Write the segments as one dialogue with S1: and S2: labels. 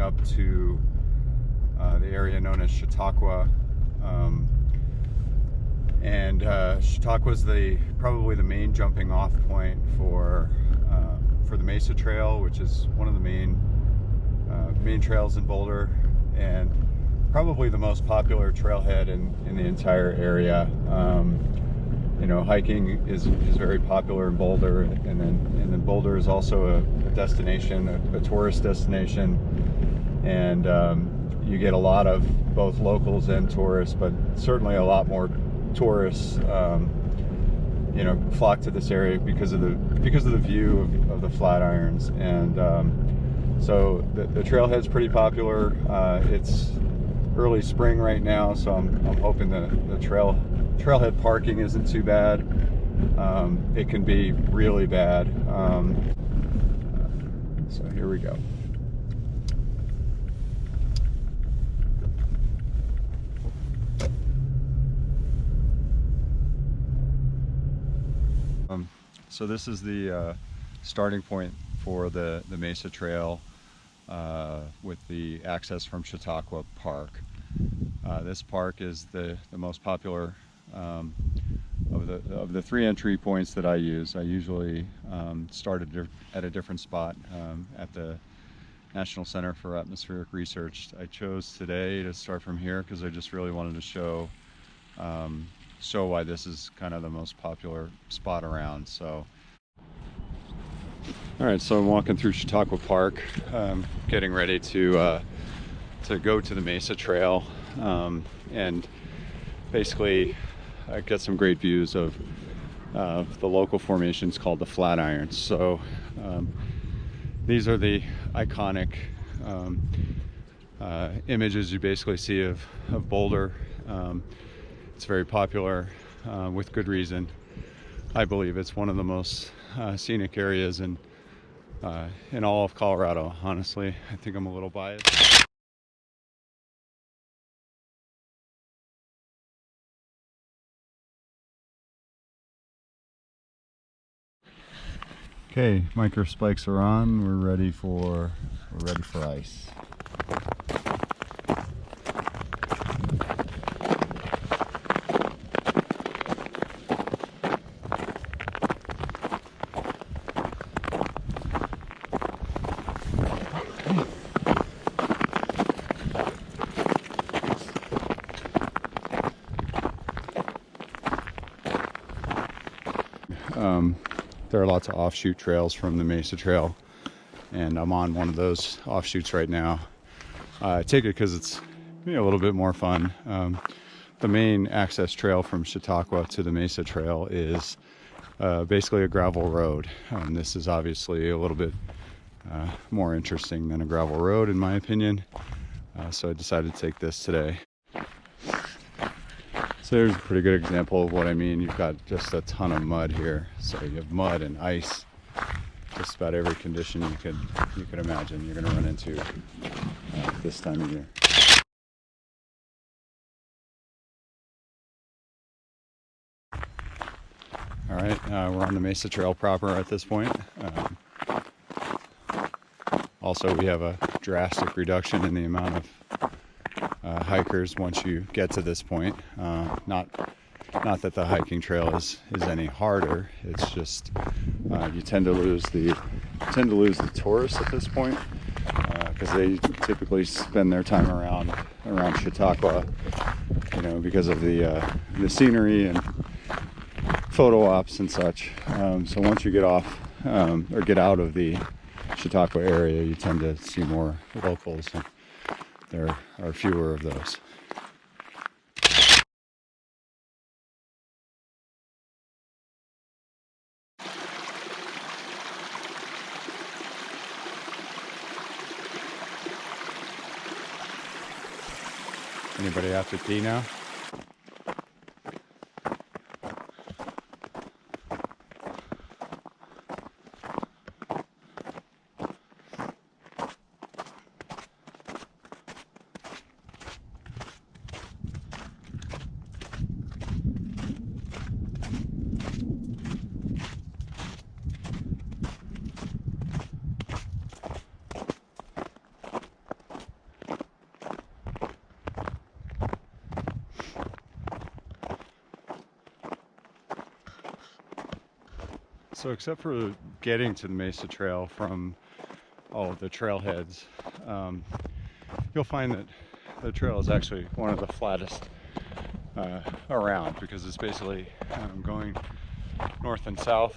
S1: up to the area known as Chautauqua. Chautauqua is probably the main jumping off point for the Mesa Trail, which is one of the main trails in Boulder, and probably the most popular trailhead in the entire area. You know, hiking is very popular in Boulder, and then Boulder is also a destination, a tourist destination, and you get a lot of both locals and tourists, but certainly a lot more tourists you know, flock to this area because of the view of the Flatirons. And so the trailhead's pretty popular. It's early spring right now, so I'm hoping the trailhead parking isn't too bad. It can be really bad. So here we go. So this is the starting point for the Mesa Trail with the access from Chautauqua Park. This park is the most popular of the three entry points that I use. I usually start at a different spot at the National Center for Atmospheric Research. I chose today to start from here because I just really wanted to show why this is kind of the most popular spot around. So, all right, so I'm walking through Chautauqua Park, getting ready to go to the Mesa Trail, and basically get some great views of the local formations called the Flatirons. So these are the iconic images you basically see of Boulder. It's very popular with good reason. I believe it's one of the most scenic areas in all of Colorado. Honestly, I think I'm a little biased. Okay, micro spikes are on. We're ready for ice. There are lots of offshoot trails from the Mesa Trail, and I'm on one of those offshoots right now. I take it because it's maybe a little bit more fun. The main access trail from Chautauqua to the Mesa Trail is basically a gravel road. This is obviously a little bit more interesting than a gravel road, in my opinion. So I decided to take this today. So there's a pretty good example of what I mean. You've got just a ton of mud here. So you have mud and ice, just about every condition you could imagine you're going to run into this time of year. All right, we're on the Mesa Trail proper at this point. Also, we have a drastic reduction in the amount of hikers once you get to this point. Not that the hiking trail is any harder. It's just you tend to lose the tourists at this point because they typically spend their time around Chautauqua, you know, because of the scenery and photo ops and such. So once you get off or get out of the Chautauqua area, you tend to see more locals. And there are fewer of those. Anybody have to pee now? So except for getting to the Mesa Trail from all of the trailheads, you'll find that the trail is actually one of the flattest around, because it's basically going north and south.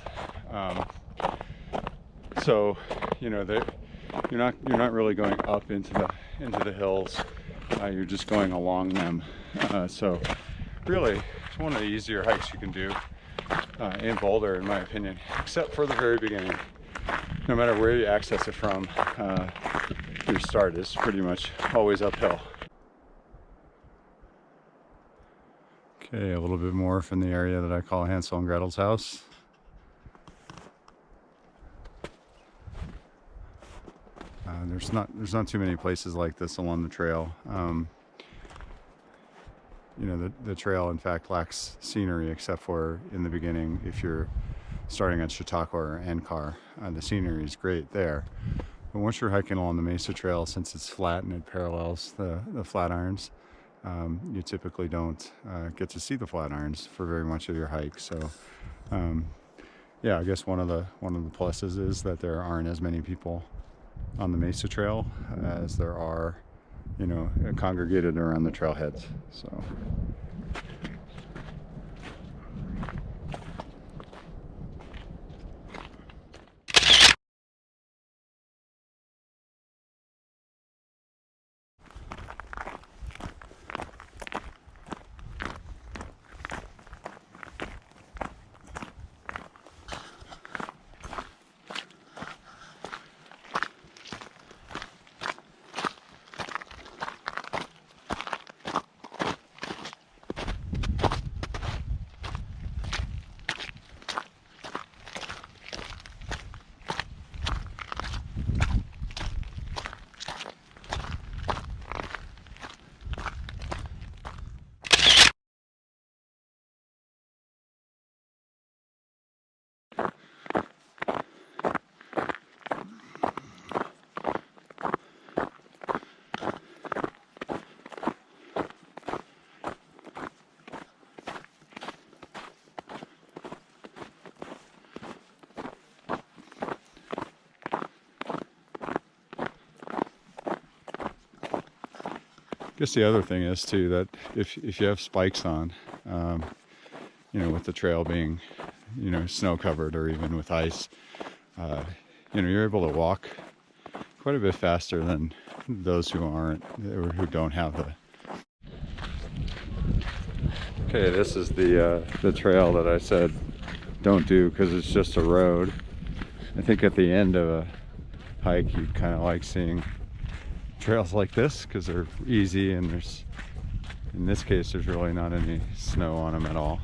S1: So you know you're not really going up into the hills. You're just going along them. So really, it's one of the easier hikes you can do in Boulder, in my opinion, except for the very beginning. No matter where you access it from, your start is pretty much always uphill. Okay, a little bit more from the area that I call Hansel and Gretel's house. There's not too many places like this along the trail. You know, the trail in fact lacks scenery, except for in the beginning if you're starting at Chautauqua or NCAR. The scenery is great there. But once you're hiking along the Mesa Trail, since it's flat and it parallels the Flatirons, you typically don't get to see the Flatirons for very much of your hike. So yeah, I guess one of the pluses is that there aren't as many people on the Mesa Trail as there are, you know, congregated around the trailheads. So I guess the other thing is too that if you have spikes on, you know, with the trail being, you know, snow covered or even with ice, you know, you're able to walk quite a bit faster than those who aren't, or who don't have the. Okay, this is the trail that I said don't do because it's just a road. I think at the end of a hike, you kind of like seeing trails like this because they're easy, and there's, in this case, there's really not any snow on them at all.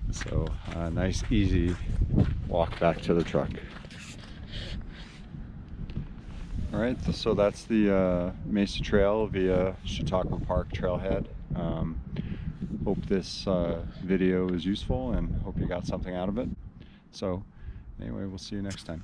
S1: So a nice easy walk back to the truck. All right, so that's the Mesa Trail via Chautauqua Park Trailhead. Hope this video was useful and hope you got something out of it. So anyway, we'll see you next time.